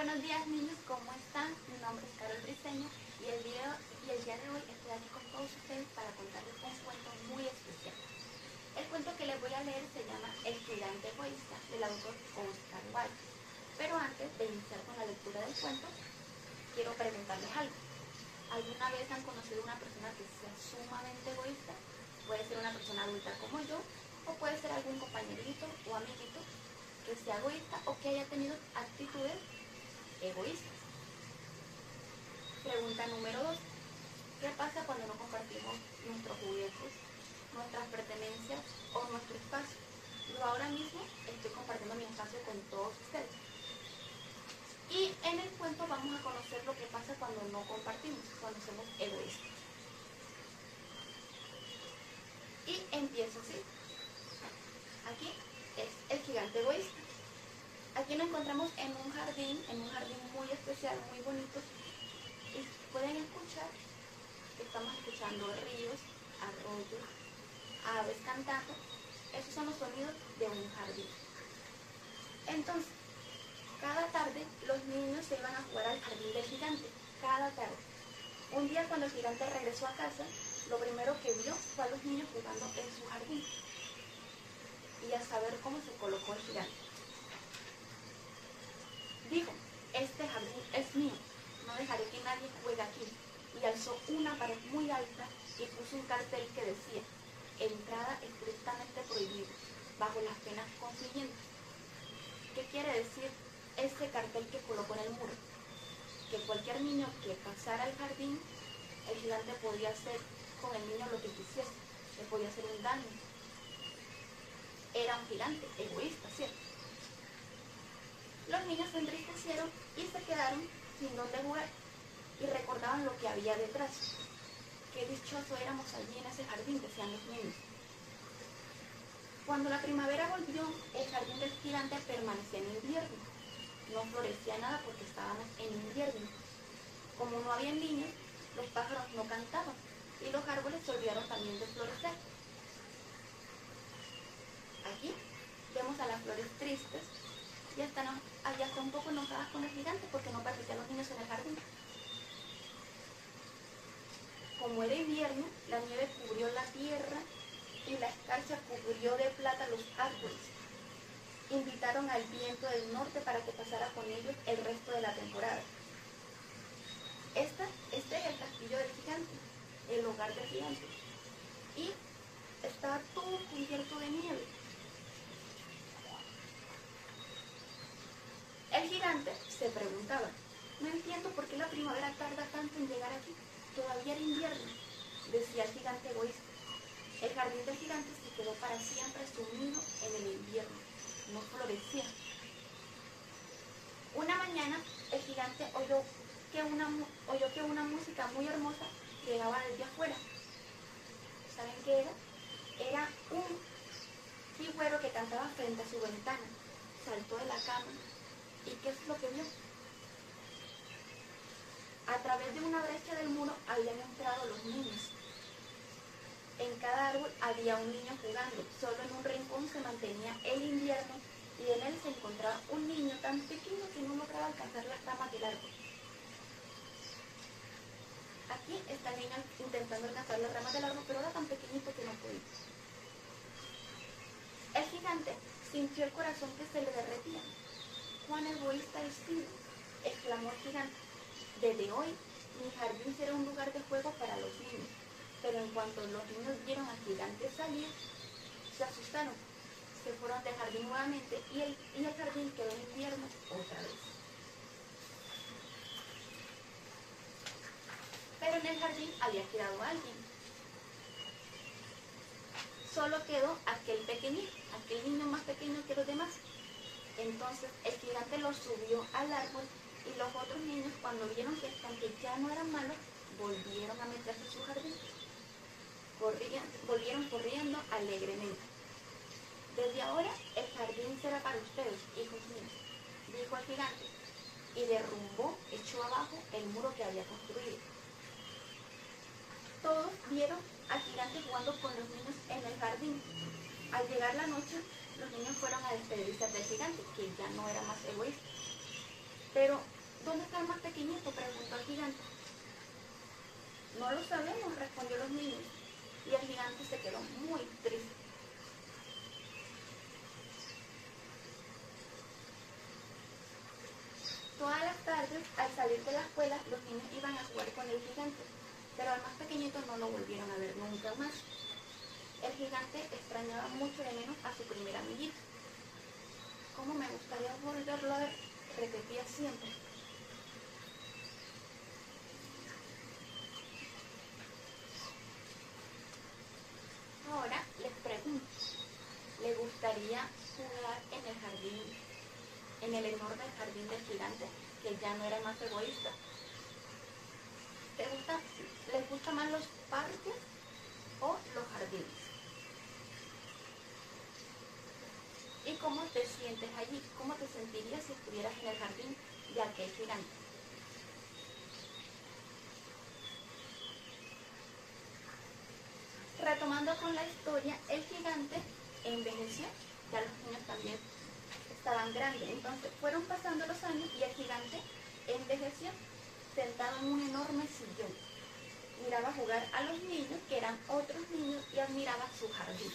Buenos días niños, ¿cómo están? Mi nombre es Carol Briceño y el día de hoy estoy aquí con todos ustedes para contarles un cuento muy especial. El cuento que les voy a leer se llama El gigante egoísta, del autor Oscar Wilde. Pero antes de iniciar con la lectura del cuento, quiero preguntarles algo. ¿Alguna vez han conocido una persona que sea sumamente egoísta? Puede ser una persona adulta como yo, o puede ser algún compañerito o amiguito que sea egoísta o que haya tenido actitudes egoístas. Pregunta número 2. ¿Qué pasa cuando no compartimos nuestros juguetes, nuestras pertenencias o nuestro espacio? Yo ahora mismo estoy compartiendo mi espacio con todos ustedes. Y en el cuento vamos a conocer lo que pasa cuando no compartimos, cuando somos egoístas. Y empiezo así. Aquí es el gigante egoísta. Aquí nos encontramos en un jardín muy especial, muy bonito. Y pueden escuchar que estamos escuchando ríos, arroyos, aves cantando. Esos son los sonidos de un jardín. Entonces, cada tarde los niños se iban a jugar al jardín del gigante. Cada tarde. Un día cuando el gigante regresó a casa, lo primero que vio fue a los niños jugando en su jardín. Y a saber cómo se colocó el gigante. Dijo: este jardín es mío, no dejaré que nadie juegue aquí. Y alzó una pared muy alta y puso un cartel que decía: entrada estrictamente prohibida, bajo las penas consiguientes. ¿Qué quiere decir ese cartel que colocó en el muro? Que cualquier niño que pasara al jardín, el gigante podía hacer con el niño lo que quisiese, le podía hacer un daño. Era un gigante egoísta, ¿cierto? Los niños se entristecieron y se quedaron sin dónde jugar y recordaban lo que había detrás. Qué dichoso éramos allí en ese jardín, decían los niños. Cuando la primavera volvió, el jardín del gigante permanecía en invierno. No florecía nada porque estábamos en invierno. Como no había niños, los pájaros no cantaban y los árboles se olvidaron también de florecer. Aquí vemos a las flores tristes y hasta un poco enojadas con el gigante porque no permitía a los niños en el jardín. Como era invierno, la nieve cubrió la tierra y la escarcha cubrió de plata los árboles. Invitaron al viento del norte para que pasara con ellos el resto de la temporada. Este es el castillo del gigante, el hogar del gigante. Y estaba todo cubierto de nieve. El gigante se preguntaba: no entiendo por qué la primavera tarda tanto en llegar aquí. Todavía era invierno, decía el gigante egoísta. El jardín del gigante se quedó para siempre sumido en el invierno. No florecía. Una mañana el gigante oyó que una música muy hermosa llegaba desde afuera. ¿Saben qué era? Era un jigüero que cantaba frente a su ventana. Saltó de la cama. ¿Y qué es lo que vio? A través de una brecha del muro habían entrado los niños. En cada árbol había un niño jugando. Solo en un rincón se mantenía el invierno y en él se encontraba un niño tan pequeño que no lograba alcanzar las ramas del árbol. Aquí está el niño intentando alcanzar las ramas del árbol, pero era tan pequeñito que no podía. El gigante sintió el corazón que se le derretía. ¡Cuán egoísta he sido!, exclamó el gigante. Desde hoy, mi jardín será un lugar de juego para los niños. Pero en cuanto los niños vieron al gigante salir, se asustaron. Se fueron del jardín nuevamente y el jardín quedó en invierno otra vez. Pero en el jardín había quedado alguien. Solo quedó aquel pequeñito, aquel niño más pequeño que los demás. Entonces el gigante lo subió al árbol y los otros niños, cuando vieron que ya no eran malos, volvieron a meterse en su jardín. Volvieron corriendo alegremente. Desde ahora el jardín será para ustedes, hijos míos, dijo el gigante, y echó abajo el muro que había construido. Todos vieron al gigante jugando con los niños en el jardín. Al llegar la noche, los niños fueron a despedirse del gigante, que ya no era más egoísta. Pero está el más pequeñito?, preguntó el gigante. No lo sabemos, respondió los niños. Y el gigante se quedó muy triste. Todas las tardes, al salir de la escuela, los niños iban a jugar con el gigante, pero al más pequeñito no lo volvieron a ver nunca más. El gigante extrañaba mucho de menos a su primer amiguito. ¿Cómo me gustaría volverlo a ver?, repetía siempre. Ahora les pregunto, ¿le gustaría jugar en el jardín, en el enorme jardín del gigante, que ya no era más egoísta? ¿Les gustan más los parques o los jardines? ¿Y cómo te sientes allí? ¿Cómo te sentirías si estuvieras en el jardín de aquel gigante? Retomando con la historia, el gigante envejeció, ya los niños también estaban grandes, entonces fueron pasando los años y el gigante envejeció, sentado en un enorme sillón. Miraba jugar a los niños, que eran otros niños, y admiraba su jardín.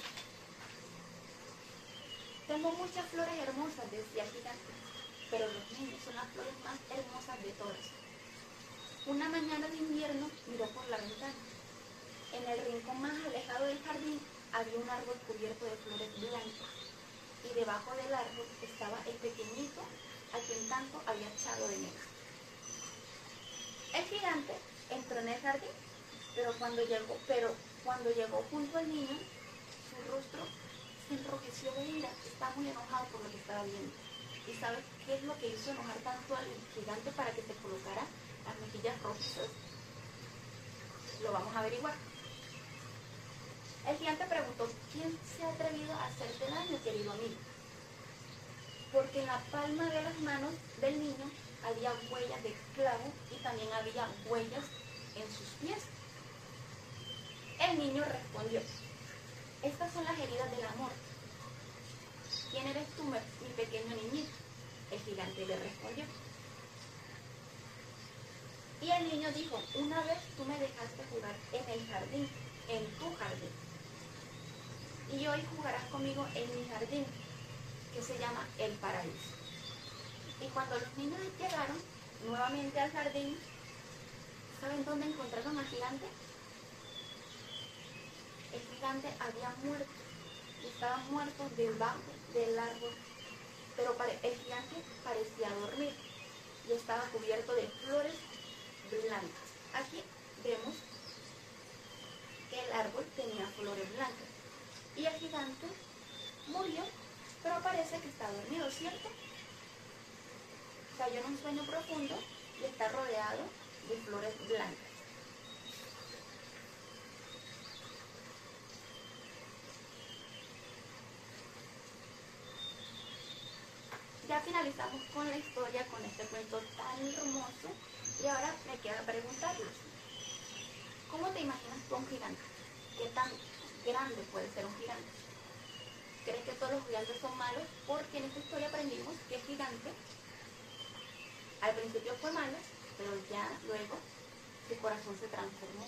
Tengo muchas flores hermosas, decía el gigante, pero los niños son las flores más hermosas de todas. Una mañana de invierno miró por la ventana. En el rincón más alejado del jardín había un árbol cubierto de flores blancas, y debajo del árbol estaba el pequeñito a quien tanto había echado de menos. El gigante entró en el jardín, pero cuando llegó junto al niño, su rostro se enrojeció de ira. Estaba muy enojado por lo que estaba viendo. ¿Y sabes qué es lo que hizo enojar tanto al gigante para que se colocara las mejillas rojizas? Lo vamos a averiguar. El gigante preguntó, ¿quién se ha atrevido a hacerte daño, querido amigo? Porque en la palma de las manos del niño había huellas de clavo y también había huellas en sus pies. El niño respondió, estas son las heridas del amor. ¿Quién eres tú, mi pequeño niñito? El gigante le respondió. Y el niño dijo, una vez tú me dejaste jugar en el jardín, en tu jardín. Y hoy jugarás conmigo en mi jardín, que se llama el paraíso. Y cuando los niños llegaron nuevamente al jardín, ¿saben dónde encontraron al gigante? El gigante había muerto, y estaba muerto debajo del árbol, pero el gigante parecía dormir y estaba cubierto de flores blancas. Aquí vemos que el árbol tenía flores blancas y el gigante murió, pero parece que está dormido, ¿cierto? Cayó en un sueño profundo y está rodeado de flores blancas. Ya finalizamos con la historia, con este cuento tan hermoso, y ahora me queda preguntarles, ¿cómo te imaginas tú a un gigante? ¿Qué tan grande puede ser un gigante? ¿Crees que todos los gigantes son malos? Porque en esta historia aprendimos que el gigante al principio fue malo, pero ya luego su corazón se transformó,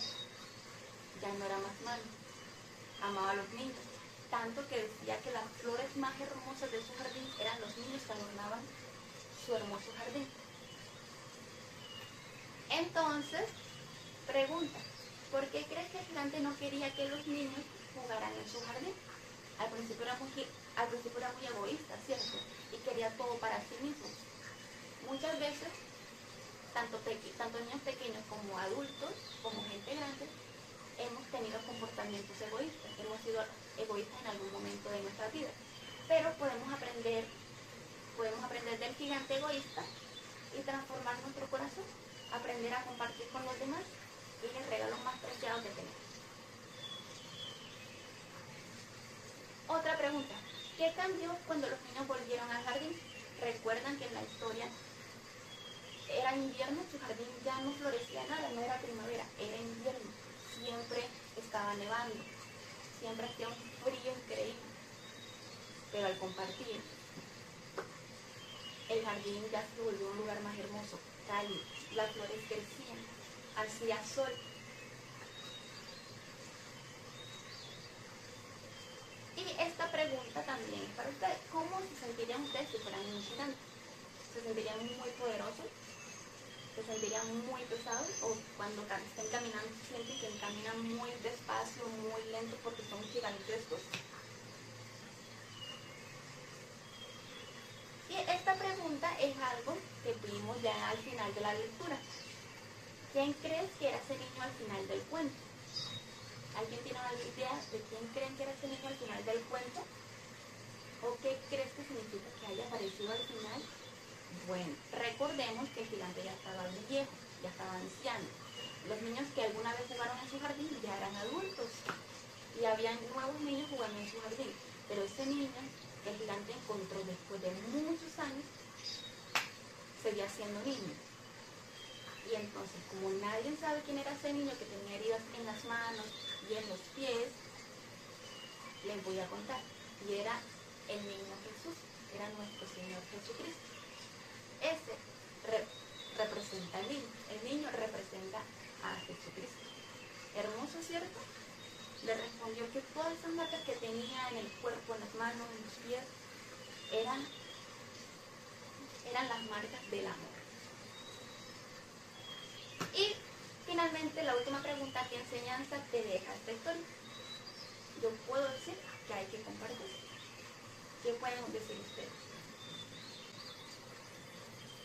ya no era más malo, amaba a los niños, tanto que decía que las flores más hermosas de su jardín eran los niños que adornaban su hermoso jardín. Entonces, pregunta, ¿por qué crees que el gigante no quería que los niños jugaran en su jardín? Al principio era muy egoísta, ¿cierto? Y quería todo para sí mismo. Muchas veces, tanto niños pequeños como adultos, como gente grande, hemos tenido comportamientos egoístas, hemos sido egoístas en algún momento de nuestra vida, pero podemos aprender del gigante egoísta y transformar nuestro corazón, aprender a compartir con los demás y el regalo más preciado que tenemos. Otra pregunta, ¿qué cambió cuando los niños volvieron al jardín? Recuerdan que en la historia era invierno, su jardín ya no florecía nada, no era primavera, era invierno. Siempre estaba nevando, siempre hacía un frío increíble, pero al compartir, el jardín ya se volvió un lugar más hermoso. hermoso, cálido. Las flores crecían, hacía sol. Y esta pregunta también es para ustedes. ¿Cómo se sentirían ustedes si fueran un gigante? ¿Se sentirían muy poderosos? ¿Se sentirían muy pesados? ¿O cuando estén caminando sienten que caminan muy despacio, muy lento porque son gigantescos? Y esta pregunta es algo que vimos ya al final de la lectura. ¿Quién crees que era ese niño al final del cuento? ¿Alguien tiene alguna idea de quién creen que era ese niño al final del cuento? ¿O qué crees que significa que haya aparecido al final? Bueno, recordemos que el gigante ya estaba viejo, ya estaba anciano. Los niños que alguna vez jugaron en su jardín ya eran adultos y habían nuevos niños jugando en su jardín. Pero ese niño que el gigante encontró después de muchos años seguía siendo niño. Y entonces, como nadie sabe quién era ese niño que tenía heridas en las manos y en los pies, les voy a contar. Y era el niño Jesús, era nuestro Señor Jesucristo. Ese representa al niño, el niño representa a Jesucristo. Hermoso, ¿cierto? Le respondió que todas esas marcas que tenía en el cuerpo, en las manos, en los pies, eran las marcas del amor. Y finalmente la última pregunta: ¿qué enseñanza te deja esta historia? Yo puedo decir que hay que compartir. ¿Qué pueden decir ustedes?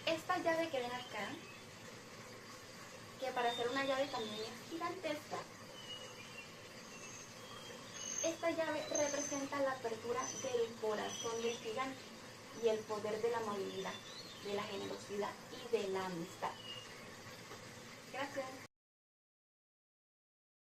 Esta llave que ven acá, que para hacer una llave también es gigantesca, esta llave representa la apertura del corazón del gigante y el poder de la amabilidad, de la generosidad y de la amistad.